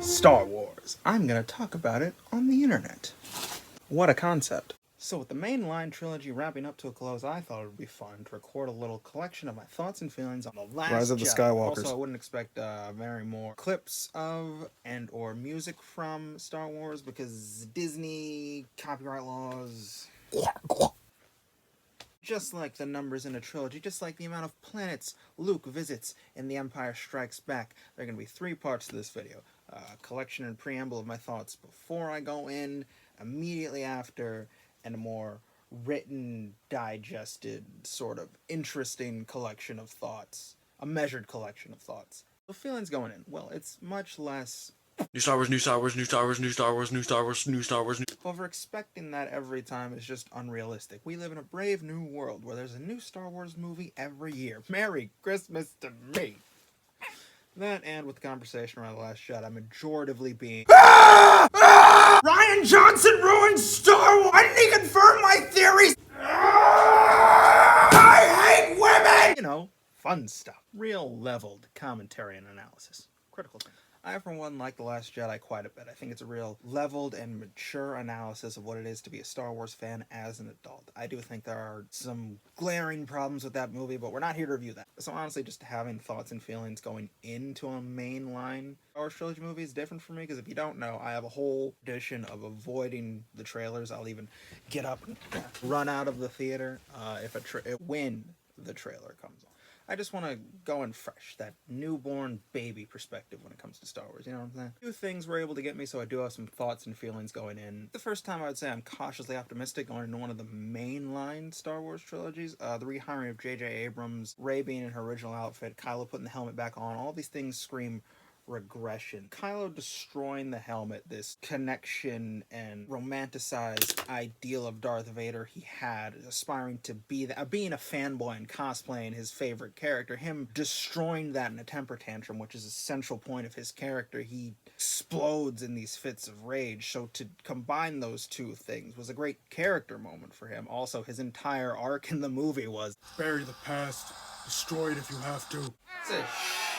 Star Wars. I'm gonna talk about it on the internet. What a concept. So with the mainline trilogy wrapping up to a close, I thought it would be fun to record a little collection of my thoughts and feelings on The Last Rise of the Jedi. Skywalkers. Also, I wouldn't expect very more clips of and or music from Star Wars because Disney, copyright laws... Just like the numbers in a trilogy, just like the amount of planets Luke visits in The Empire Strikes Back, there are going to be 3 parts to this video. Collection and preamble of my thoughts before I go in, immediately after, and a more written, digested, sort of interesting collection of thoughts. A measured collection of thoughts. The feelings going in, well, it's much less... New Star Wars, new Star Wars, new Star Wars, new Star Wars, new Star Wars, new Star Wars. However, expecting that every time is just unrealistic. We live in a brave new world where there's a new Star Wars movie every year. Merry Christmas to me! That, and with the conversation around The Last Jedi, majoritively being Ryan Johnson ruined Star Wars! Why didn't he confirm my theories? I hate women! You know, fun stuff. Real leveled commentary and analysis. Critical thing. I, for one, like The Last Jedi quite a bit. I think it's a real leveled and mature analysis of what it is to be a Star Wars fan as an adult. I do think there are some glaring problems with that movie, but we're not here to review that. So honestly, just having thoughts and feelings going into a mainline Star Wars trilogy movie is different for me, because if you don't know, I have a whole tradition of avoiding the trailers. I'll even get up and run out of the theater when the trailer comes on. I just want to go in fresh, that newborn baby perspective when it comes to Star Wars, you know what I'm saying? 2 things were able to get me, so I do have some thoughts and feelings going in. The first time I would say I'm cautiously optimistic going into one of the mainline Star Wars trilogies. The rehiring of J.J. Abrams, Rey being in her original outfit, Kylo putting the helmet back on, all these things scream regression. Kylo destroying the helmet, this connection and romanticized ideal of Darth Vader he had, aspiring to be that, being a fanboy and cosplaying his favorite character, him destroying that in a temper tantrum, which is a central point of his character. He explodes in these fits of rage, so to combine those 2 things was a great character moment for him. Also, his entire arc in the movie was bury the past, destroy it if you have to. it's a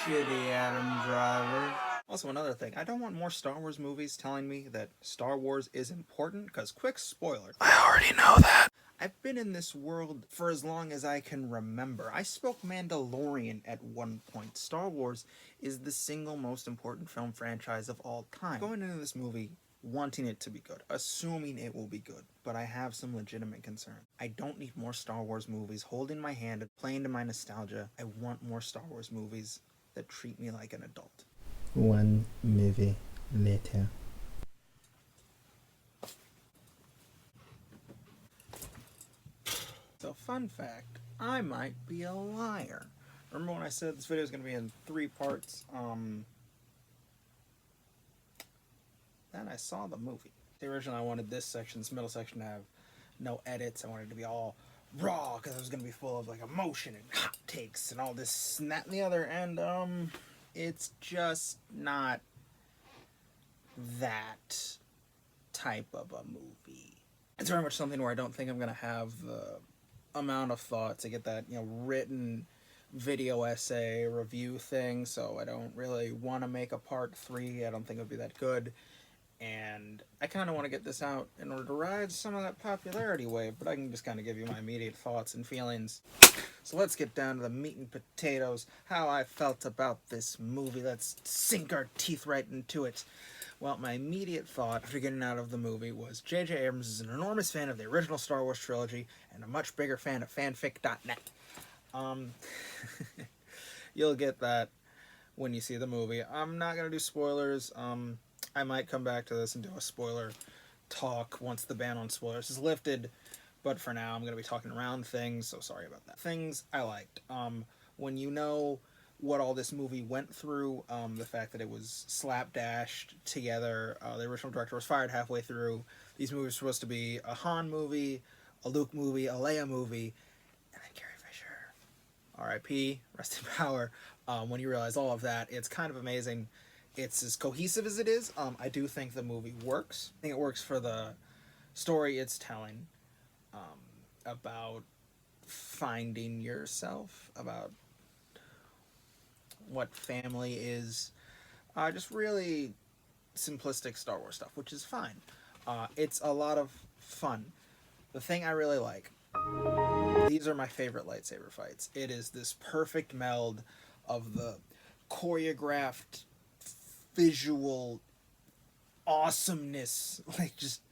shitty Adam Driver. Also, another thing, I don't want more Star Wars movies telling me that Star Wars is important, because quick spoiler, I already know that. I've been in this world for as long as I can remember. I spoke Mandalorian at one point. Star Wars is the single most important film franchise of all time. Going into this movie, wanting it to be good, assuming it will be good, but I have some legitimate concerns. I don't need more Star Wars movies holding my hand and playing to my nostalgia. I want more Star Wars movies that treat me like an adult. 1 movie later. So, fun fact, I might be a liar. Remember when I said this video is going to be in 3 parts? Then I saw the movie. Originally, I wanted this section, this middle section, to have no edits. I wanted it to be all raw, because it was going to be full of like emotion and hot takes and all this and that and the other, and it's just not that type of a movie. It's very much something where I don't think I'm going to have the amount of thought to get that, written video essay review thing, so I don't really want to make a part 3. I don't think it would be that good. And I kind of want to get this out in order to ride some of that popularity wave, but I can just kind of give you my immediate thoughts and feelings. So let's get down to the meat and potatoes, how I felt about this movie. Let's sink our teeth right into it. Well, my immediate thought after getting out of the movie was J.J. Abrams is an enormous fan of the original Star Wars trilogy and a much bigger fan of fanfic.net. You'll get that when you see the movie. I'm not going to do spoilers. I might come back to this and do a spoiler talk once the ban on spoilers is lifted, but for now I'm going to be talking around things, so sorry about that. Things I liked. When you know what all this movie went through, the fact that it was slapdashed together, the original director was fired halfway through, these movies were supposed to be a Han movie, a Luke movie, a Leia movie, and then Carrie Fisher, R.I.P., rest in power. When you realize all of that, it's kind of amazing. It's as cohesive as it is. I do think the movie works. I think it works for the story it's telling, about finding yourself, about what family is. Just really simplistic Star Wars stuff, which is fine. It's a lot of fun. The thing I really like, these are my favorite lightsaber fights. It is this perfect meld of the choreographed visual awesomeness, like just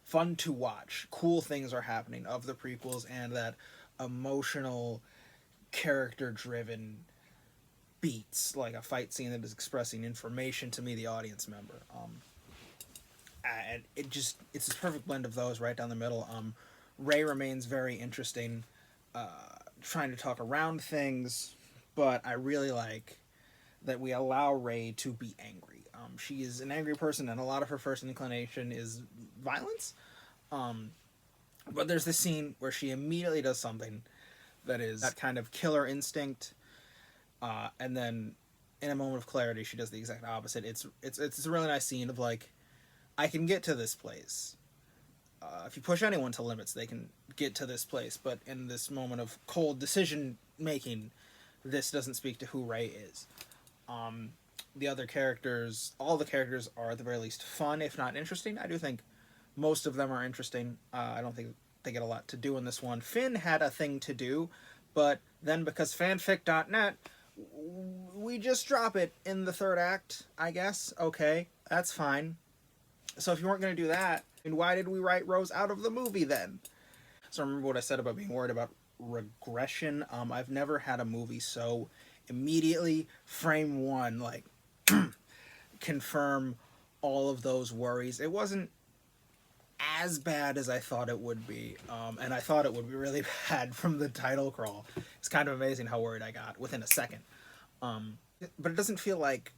fun to watch. Cool things are happening of the prequels, and that emotional, character-driven beats, like a fight scene that is expressing information to me, the audience member. And it's this perfect blend of those right down the middle. Rey remains very interesting, trying to talk around things, but I really like that we allow Rey to be angry. She is an angry person, and a lot of her first inclination is violence. But there's this scene where she immediately does something that is that kind of killer instinct, and then in a moment of clarity, she does the exact opposite. It's a really nice scene of like, I can get to this place. If you push anyone to limits, they can get to this place. But in this moment of cold decision making, this doesn't speak to who Rey is. The other characters, all the characters are at the very least fun, if not interesting. I do think most of them are interesting. I don't think they get a lot to do in this one. Finn had a thing to do, but then because fanfic.net, we just drop it in the third act, I guess. Okay, that's fine. So if you weren't going to do that, then why did we write Rose out of the movie then? So remember what I said about being worried about regression. I've never had a movie so immediately, frame one, like, confirm all of those worries. It wasn't as bad as I thought it would be, and I thought it would be really bad from the title crawl. It's kind of amazing how worried I got within a second. But it doesn't feel like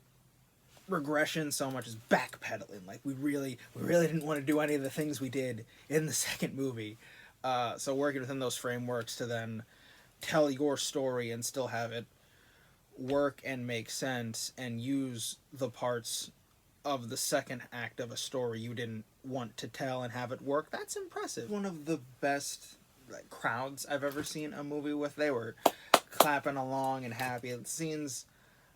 regression so much as backpedaling. Like we really didn't want to do any of the things we did in the second movie. So working within those frameworks to then tell your story and still have it work and make sense and use the parts of the second act of a story you didn't want to tell and have it work, that's impressive. One of the best crowds I've ever seen a movie with. They were clapping along and happy. Scenes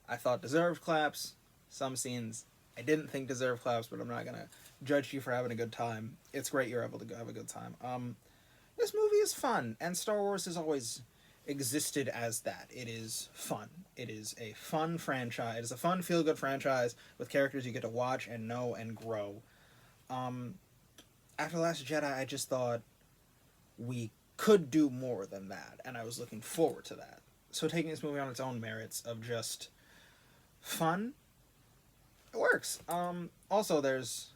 I thought deserved claps. Some scenes I didn't think deserved claps, but I'm not gonna judge you for having a good time. It's great you're able to have a good time. This movie is fun, and Star Wars has always existed as that. It is fun. It is a fun franchise. It is a fun, feel-good franchise with characters you get to watch and know and grow. After The Last Jedi, I just thought we could do more than that, and I was looking forward to that. So taking this movie on its own merits of just fun, it works. Also, there's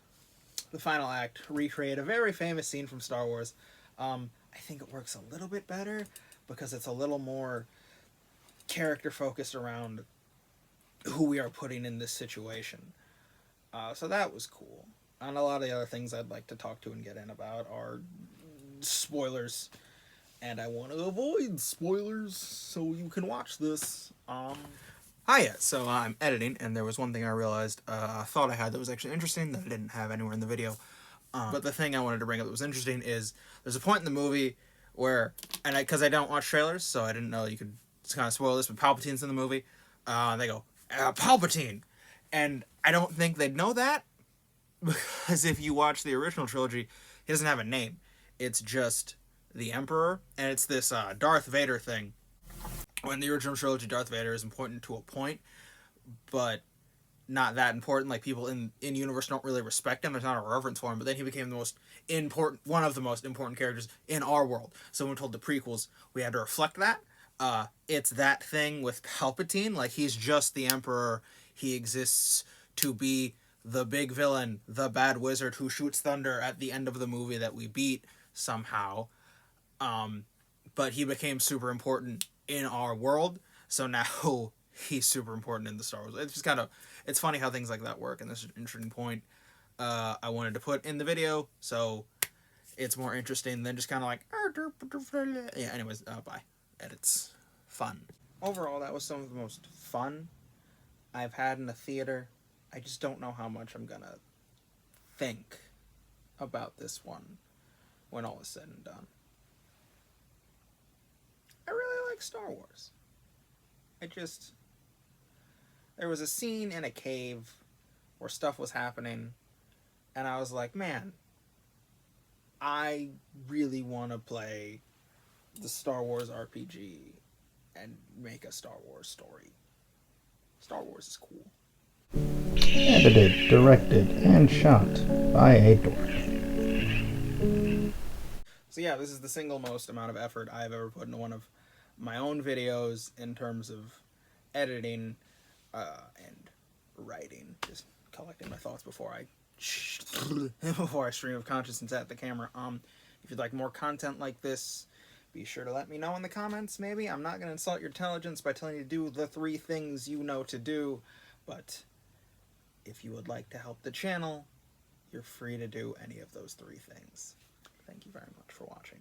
the final act, recreate a very famous scene from Star Wars. I think it works a little bit better because it's a little more character focused around who we are putting in this situation. So that was cool. And a lot of the other things I'd like to talk to and get in about are spoilers. And I want to avoid spoilers so you can watch this. Hiya, so I'm editing, and there was one thing I realized I thought I had that was actually interesting that I didn't have anywhere in the video. But the thing I wanted to bring up that was interesting is there's a point in the movie where, and because I don't watch trailers, so I didn't know you could kind of spoil this, but Palpatine's in the movie. They go, Palpatine! And I don't think they'd know that, because if you watch the original trilogy, he doesn't have a name. It's just the Emperor, and it's this Darth Vader thing. When the original trilogy, Darth Vader is important to a point, but not that important. Like, people in universe don't really respect him. There's not a reverence for him. But then he became one of the most important characters in our world. So when we told the prequels, we had to reflect that. It's that thing with Palpatine. Like, he's just the Emperor. He exists to be the big villain, the bad wizard who shoots thunder at the end of the movie that we beat somehow. But he became super important in our world. So now he's super important in the Star Wars. It's just it's funny how things like that work, and this is an interesting point I wanted to put in the video, so it's more interesting than just kind of like, yeah, anyways, bye. Edits. Fun. Overall, that was some of the most fun I've had in a theater. I just don't know how much I'm gonna think about this one when all is said and done. I really like Star Wars. There was a scene in a cave where stuff was happening, and I was like, man, I really want to play the Star Wars RPG and make a Star Wars story. Star Wars is cool. Edited, directed, and shot by a dork. So yeah, this is the single most amount of effort I've ever put into one of my own videos in terms of editing and writing, just collecting my thoughts before I stream of consciousness at the camera. If you'd like more content like this, be sure to let me know in the comments. Maybe I'm not going to insult your intelligence by telling you to do the 3 things you know to do, but if you would like to help the channel, you're free to do any of those 3 things. Thank you very much for watching.